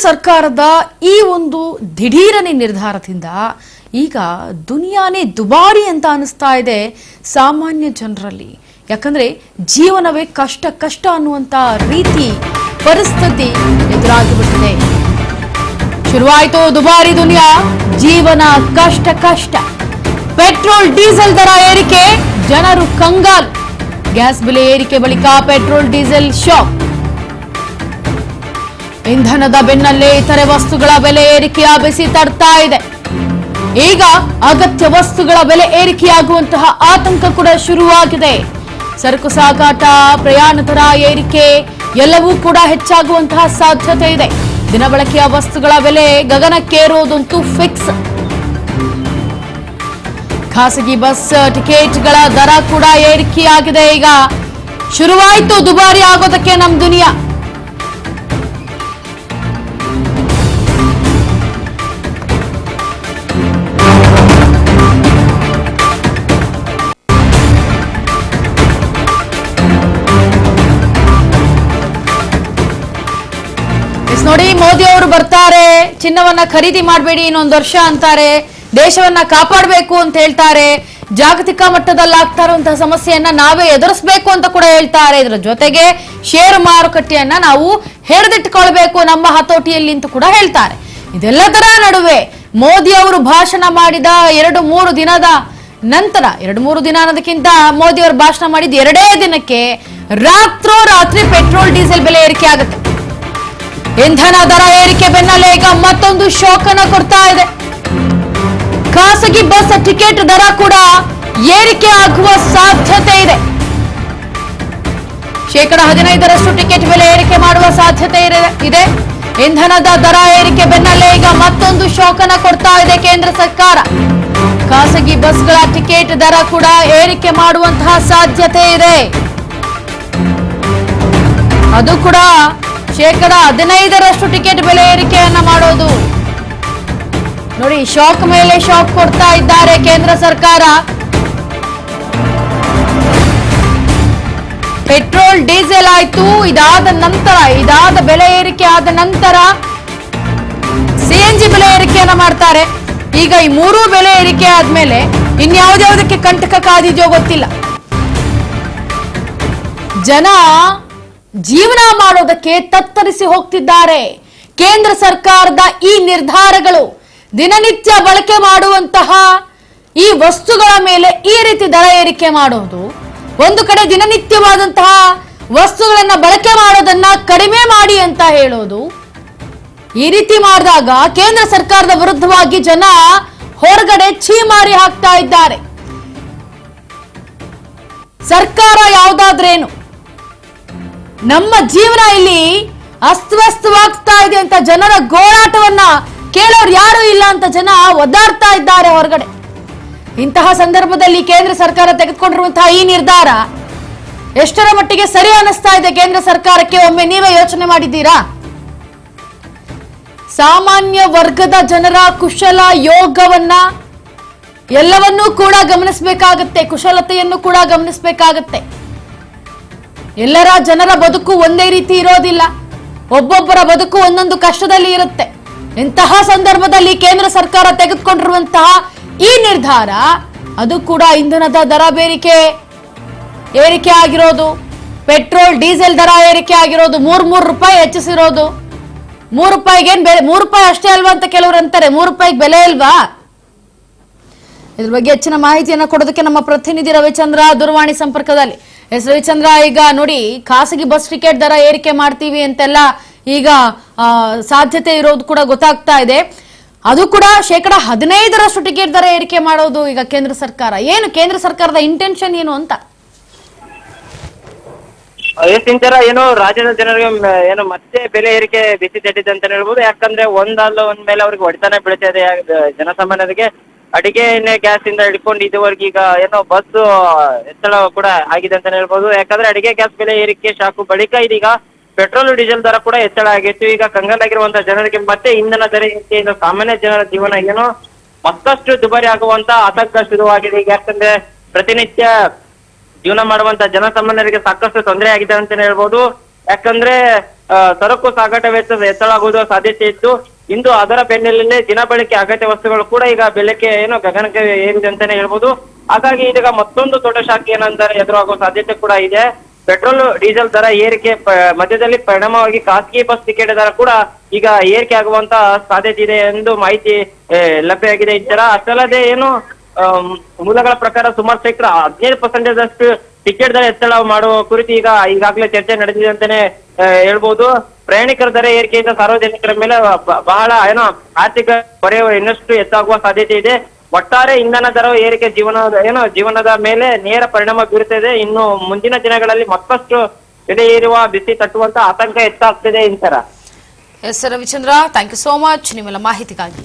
ಸರ್ಕಾರದ ಈ ಒಂದು ದಿಢೀರನೆ ನಿರ್ಧಾರದಿಂದ ಈಗ ದುನಿಯಾನೇ ದುಬಾರಿ ಅಂತ ಅನಿಸ್ತಾ ಇದೆ ಸಾಮಾನ್ಯ ಜನರಲ್ಲಿ. ಯಾಕಂದ್ರೆ ಜೀವನವೇ ಕಷ್ಟ ಅನ್ನುವಂತ ರೀತಿ ಪರಿಸ್ಥಿತಿ ಎದುರಾಗಿಬಿಟ್ಟಿದೆ. ಶುರುವಾಯಿತು ದುಬಾರಿ ದುನಿಯಾ, ಜೀವನ ಕಷ್ಟ. ಪೆಟ್ರೋಲ್ ಡೀಸೆಲ್ ದರ ಏರಿಕೆ, ಜನರು ಕಂಗಾಲು. ಗ್ಯಾಸ್ ಬೆಲೆ ಏರಿಕೆ ಬಳಿಕ ಪೆಟ್ರೋಲ್ ಡೀಸೆಲ್ ಶಾಕ್. ಇಂಧನದ ಬೆನ್ನಲ್ಲೇ ಇತರೆ ವಸ್ತುಗಳ ಬೆಲೆ ಏರಿಕೆಯ ಬಿಸಿ ತಡ್ತಾ ಇದೆ. ಈಗ ಅಗತ್ಯ ವಸ್ತುಗಳ ಬೆಲೆ ಏರಿಕೆಯಾಗುವಂತಹ ಆತಂಕ ಕೂಡ ಶುರುವಾಗಿದೆ. ಸರಕು ಸಾಗಾಟ, ಪ್ರಯಾಣ ದರ ಏರಿಕೆ ಎಲ್ಲವೂ ಕೂಡ ಹೆಚ್ಚಾಗುವಂತಹ ಸಾಧ್ಯತೆ ಇದೆ. ದಿನಬಳಕೆಯ ವಸ್ತುಗಳ ಬೆಲೆ ಗಗನಕ್ಕೇರುವುದಂತೂ ಫಿಕ್ಸ್. ಖಾಸಗಿ ಬಸ್ ಟಿಕೆಟ್ಗಳ ದರ ಕೂಡ ಏರಿಕೆಯಾಗಿದೆ. ಈಗ ಶುರುವಾಯಿತು ದುಬಾರಿ ಆಗೋದಕ್ಕೆ ನಮ್ ದುನಿಯಾ. ನೋಡಿ, ಮೋದಿ ಅವರು ಬರ್ತಾರೆ, ಚಿನ್ನವನ್ನ ಖರೀದಿ ಮಾಡಬೇಡಿ ಇನ್ನೊಂದು ವರ್ಷ ಅಂತಾರೆ, ದೇಶವನ್ನ ಕಾಪಾಡಬೇಕು ಅಂತ ಹೇಳ್ತಾರೆ, ಜಾಗತಿಕ ಮಟ್ಟದಲ್ಲಿ ಆಗ್ತಾ ಇರುವಂತಹ ಸಮಸ್ಯೆಯನ್ನ ನಾವೇ ಎದುರಿಸಬೇಕು ಅಂತ ಕೂಡ ಹೇಳ್ತಾರೆ. ಇದರ ಜೊತೆಗೆ ಷೇರು ಮಾರುಕಟ್ಟೆಯನ್ನ ನಾವು ಹಿಡಿದಿಟ್ಟುಕೊಳ್ಬೇಕು ನಮ್ಮ ಹತೋಟಿಯಲ್ಲಿ ಅಂತ ಕೂಡ ಹೇಳ್ತಾರೆ. ಇದೆಲ್ಲದರ ನಡುವೆ ಮೋದಿ ಅವರು ಭಾಷಣ ಮಾಡಿದ 2-3 ದಿನದ ನಂತರ, 2-3 ದಿನ ಅನ್ನೋದಕ್ಕಿಂತ ಮೋದಿ ಅವರು ಭಾಷಣ ಮಾಡಿದ 2 ದಿನಕ್ಕೆ ರಾತ್ರೋರಾತ್ರಿ ಪೆಟ್ರೋಲ್ ಡೀಸೆಲ್ ಬೆಲೆ ಏರಿಕೆ ಆಗುತ್ತೆ. ಇಂಧನ ದರ ಏರಿಕೆ ಬೆನ್ನಲ್ಲೇ ಈಗ ಮತ್ತೊಂದು ಶಾಕ್ ಅನ್ನು ಕೊಡ್ತಾ ಇದೆ. ಖಾಸಗಿ ಬಸ್ ಟಿಕೆಟ್ ದರ ಕೂಡ ಏರಿಕೆ ಆಗುವ ಸಾಧ್ಯತೆ ಇದೆ. 15% ಟಿಕೆಟ್ ಬೆಲೆ ಏರಿಕೆ ಮಾಡುವ ಸಾಧ್ಯತೆ ಇದೆ. ಇಂಧನದ ದರ ಏರಿಕೆ ಬೆನ್ನಲ್ಲೇ ಈಗ ಮತ್ತೊಂದು ಶಾಕ್ ಅನ್ನು ಕೊಡ್ತಾ ಇದೆ ಕೇಂದ್ರ ಸರ್ಕಾರ. ಖಾಸಗಿ ಬಸ್ಗಳ ಟಿಕೆಟ್ ದರ ಕೂಡ ಏರಿಕೆ ಮಾಡುವಂತಹ ಸಾಧ್ಯತೆ ಇದೆ. ಅದು ಕೂಡ 15% ಟಿಕೆಟ್ ಬೆಲೆ ಏರಿಕೆಯನ್ನ ಮಾಡೋದು. ನೋಡಿ, ಶಾಕ್ ಮೇಲೆ ಶಾಕ್ ಕೊಡ್ತಾ ಇದ್ದಾರೆ ಕೇಂದ್ರ ಸರ್ಕಾರ. ಪೆಟ್ರೋಲ್ ಡೀಸೆಲ್ ಆಯ್ತು, ಇದಾದ ಬೆಲೆ ಏರಿಕೆ ಆದ ನಂತರ ಸಿಎನ್ಜಿ ಬೆಲೆ ಏರಿಕೆಯನ್ನ ಮಾಡ್ತಾರೆ. ಈಗ ಈ 3 ಬೆಲೆ ಏರಿಕೆ ಆದ್ಮೇಲೆ ಇನ್ಯಾವುದಕ್ಕೆ ಕಂಟಕ ಕಾದಿದೆಯೋ ಗೊತ್ತಿಲ್ಲ. ಜನ ಜೀವನ ಮಾಡೋದಕ್ಕೆ ತತ್ತರಿಸಿ ಹೋಗ್ತಿದ್ದಾರೆ. ಕೇಂದ್ರ ಸರ್ಕಾರದ ಈ ನಿರ್ಧಾರಗಳು ದಿನನಿತ್ಯ ಬಳಕೆ ಮಾಡುವಂತಹ ಈ ವಸ್ತುಗಳ ಮೇಲೆ ಈ ರೀತಿ ದರ ಏರಿಕೆ ಮಾಡೋದು, ಒಂದು ಕಡೆ ದಿನನಿತ್ಯವಾದಂತಹ ವಸ್ತುಗಳನ್ನ ಬಳಕೆ ಮಾಡೋದನ್ನ ಕಡಿಮೆ ಮಾಡಿ ಅಂತ ಹೇಳೋದು, ಈ ರೀತಿ ಮಾಡಿದಾಗ ಕೇಂದ್ರ ಸರ್ಕಾರದ ವಿರುದ್ಧವಾಗಿ ಜನ ಹೊರಗಡೆ ಛೀಮಾರಿ ಹಾಕ್ತಾ ಇದ್ದಾರೆ. ಸರ್ಕಾರ ಯಾವುದಾದ್ರೇನು, ನಮ್ಮ ಜೀವನ ಇಲ್ಲಿ ಅಸ್ತವ್ಯಸ್ತವಾಗ್ತಾ ಇದೆ ಅಂತ ಜನರ ಗೋಳಾಟವನ್ನ ಕೇಳೋರು ಯಾರು ಇಲ್ಲ ಅಂತ ಜನ ಒದ್ದಾಡ್ತಾ ಇದ್ದಾರೆ ಹೊರಗಡೆ. ಇಂತಹ ಸಂದರ್ಭದಲ್ಲಿ ಕೇಂದ್ರ ಸರ್ಕಾರ ತೆಗೆದುಕೊಂಡಿರುವಂತಹ ಈ ನಿರ್ಧಾರ ಎಷ್ಟರ ಮಟ್ಟಿಗೆ ಸರಿ ಅನಿಸ್ತಾ ಇದೆ ಕೇಂದ್ರ ಸರ್ಕಾರಕ್ಕೆ? ಒಮ್ಮೆ ನೀವೇ ಯೋಚನೆ ಮಾಡಿದ್ದೀರಾ? ಸಾಮಾನ್ಯ ವರ್ಗದ ಜನರ ಕುಶಲ ಯೋಗವನ್ನ ಎಲ್ಲವನ್ನೂ ಕೂಡ ಗಮನಿಸಬೇಕಾಗತ್ತೆ, ಕುಶಲತೆಯನ್ನು ಕೂಡ ಗಮನಿಸಬೇಕಾಗತ್ತೆ. ಎಲ್ಲರ ಜನರ ಬದುಕು ಒಂದೇ ರೀತಿ ಇರೋದಿಲ್ಲ, ಒಬ್ಬೊಬ್ಬರ ಬದುಕು ಒಂದೊಂದು ಕಷ್ಟದಲ್ಲಿ ಇರುತ್ತೆ. ಇಂತಹ ಸಂದರ್ಭದಲ್ಲಿ ಕೇಂದ್ರ ಸರ್ಕಾರ ತೆಗೆದುಕೊಂಡಿರುವಂತಹ ಈ ನಿರ್ಧಾರ, ಅದು ಕೂಡ ಇಂಧನದ ದರ ಏರಿಕೆ ಆಗಿರೋದು, ಪೆಟ್ರೋಲ್ ಡೀಸೆಲ್ ದರ ಏರಿಕೆ ಆಗಿರೋದು, 3 ರೂಪಾಯಿ ಹೆಚ್ಚಿಸಿರೋದು. 3 ರೂಪಾಯಿಗೆ ಏನ್ ಬೆಲೆ? 3 ರೂಪಾಯಿ ಅಷ್ಟೇ ಅಲ್ವಾ ಅಂತ ಕೆಲವರು ಅಂತಾರೆ. 3 ರೂಪಾಯಿಗೆ ಬೆಲೆ ಇಲ್ವಾ? ಇದ್ರ ಬಗ್ಗೆ ಹೆಚ್ಚಿನ ಮಾಹಿತಿಯನ್ನು ಕೊಡೋದಕ್ಕೆ ನಮ್ಮ ಪ್ರತಿನಿಧಿ ರವಿಚಂದ್ರ ದೂರವಾಣಿ ಸಂಪರ್ಕದಲ್ಲಿ. ರವಿಚಂದ್ರ, ಈಗ ನೋಡಿ, ಖಾಸಗಿ ಬಸ್ ಟಿಕೆಟ್ ದರ ಏರಿಕೆ ಮಾಡ್ತೀವಿ ಅಂತೆಲ್ಲ ಈಗ ಸಾಧ್ಯತೆ ಇರೋದು ಕೂಡ ಗೊತ್ತಾಗ್ತಾ ಇದೆ. ಅದು ಕೂಡ 15% ಟಿಕೆಟ್ ದರ ಏರಿಕೆ ಮಾಡೋದು ಈಗ ಕೇಂದ್ರ ಸರ್ಕಾರ. ಏನು ಕೇಂದ್ರ ಸರ್ಕಾರದ ಇಂಟೆನ್ಷನ್ ಏನು ಅಂತ? ಏನು ರಾಜ್ಯದ ಜನರಿಗೆ ಏನು ಮತ್ತೆ ಬೆಲೆ ಏರಿಕೆ ಬಿಸಿ ತಟ್ಟಿದೆ ಅಂತ ಹೇಳ್ಬೋದು. ಯಾಕಂದ್ರೆ ಒಂದ್ ಮೇಲೆ ಅವ್ರಿಗೆ ಹೊಡೆತಾನೆ ಬೀಳ್ತಾ ಇದೆ ಜನಸಾಮಾನ್ಯರಿಗೆ. ಅಡಿಗೆ ಎಣ್ಣೆ ಗ್ಯಾಸ್ ಇಂದ ಹಿಡ್ಕೊಂಡು ಇದುವರೆಗೆ ಈಗ ಏನೋ ಬಸ್ ಹೆಚ್ಚಳ ಕೂಡ ಆಗಿದೆ ಅಂತ ಹೇಳ್ಬೋದು. ಯಾಕಂದ್ರೆ ಅಡಿಗೆ ಗ್ಯಾಸ್ ಬೆಲೆ ಏರಿಕೆ ಶಾಕು ಬಳಿಕ ಇದೀಗ ಪೆಟ್ರೋಲ್ ಡೀಸೆಲ್ ದರ ಕೂಡ ಹೆಚ್ಚಳ ಆಗಿತ್ತು. ಈಗ ಕಂಗಾಲಾಗಿರುವಂತಹ ಜನರಿಗೆ ಮತ್ತೆ ಇಂಧನ ದರ ಏರಿಕೆಯಿಂದ ಸಾಮಾನ್ಯ ಜನರ ಜೀವನ ಏನೋ ಮತ್ತಷ್ಟು ದುಬಾರಿ ಆಗುವಂತ ಆತಂಕ ಶುರುವಾಗಿದೆ. ಈಗ ಯಾಕಂದ್ರೆ ಪ್ರತಿನಿತ್ಯ ಜೀವನ ಮಾಡುವಂತ ಜನಸಾಮಾನ್ಯರಿಗೆ ಸಾಕಷ್ಟು ತೊಂದರೆ ಆಗಿದೆ ಅಂತಾನೆ ಹೇಳ್ಬೋದು. ಯಾಕಂದ್ರೆ ಸರಕು ಸಾಗಾಟ ವೆಚ್ಚ ಹೆಚ್ಚಳಾಗುವ ಸಾಧ್ಯತೆ ಇತ್ತು. ಇಂದು ಅದರ ಬೆನ್ನಲ್ಲೇ ದಿನಬಳಕೆ ಅಗತ್ಯ ವಸ್ತುಗಳು ಕೂಡ ಈಗ ಬೆಲೆಗೆ ಗಗನಕ್ಕೆ ಏರಿದೆ ಅಂತಾನೆ ಹೇಳ್ಬೋದು. ಹಾಗಾಗಿ ಈಗ ಮತ್ತೊಂದು ದೊಡ್ಡ ಶಾಕ್ ಏನಂದರೆ ಎದುರಾಗುವ ಸಾಧ್ಯತೆ ಕೂಡ ಇದೆ. ಪೆಟ್ರೋಲ್ ಡೀಸೆಲ್ ದರ ಏರಿಕೆ ಮಧ್ಯದಲ್ಲಿ ಪರಿಣಾಮವಾಗಿ ಖಾಸಗಿ ಬಸ್ ಟಿಕೆಟ್ ದರ ಕೂಡ ಈಗ ಏರಿಕೆ ಆಗುವಂತ ಸಾಧ್ಯತೆ ಇದೆ ಎಂದು ಮಾಹಿತಿ ಲಭ್ಯವಾಗಿದೆ. ಈ ತರ ಅಷ್ಟಲ್ಲದೆ ಮೂಲಗಳ ಪ್ರಕಾರ ಸುಮಾರು 15% ಅಷ್ಟು ಟಿಕೆಟ್ ದರ ಹೆಚ್ಚಳ ಮಾಡುವ ಕುರಿತು ಈಗಾಗಲೇ ಚರ್ಚೆ ನಡೆದಿದೆ ಅಂತಾನೆ ಹೇಳ್ಬೋದು. ಪ್ರಯಾಣಿಕರ ದರ ಏರಿಕೆಯಿಂದ ಸಾರ್ವಜನಿಕರ ಮೇಲೆ ಬಹಳ ಆರ್ಥಿಕ ಹೊರೆ ಇನ್ನಷ್ಟು ಹೆಚ್ಚಾಗುವ ಸಾಧ್ಯತೆ ಇದೆ. ಒಟ್ಟಾರೆ ಇಂಧನ ದರ ಏರಿಕೆ ಜೀವನದ ಮೇಲೆ ನೇರ ಪರಿಣಾಮ ಬೀರುತ್ತದೆ. ಇನ್ನು ಮುಂದಿನ ದಿನಗಳಲ್ಲಿ ಮತ್ತಷ್ಟು ಬೆಲೆ ಏರುವ ಬಿಸಿ ತಟ್ಟುವಂತ ಆತಂಕ ಹೆಚ್ಚಾಗ್ತಿದೆ ಇಂತರ. Yes Ravichandra, thank you so much ನಿಮ್ಮೆಲ್ಲ ಮಾಹಿತಿಗಾಗಿ.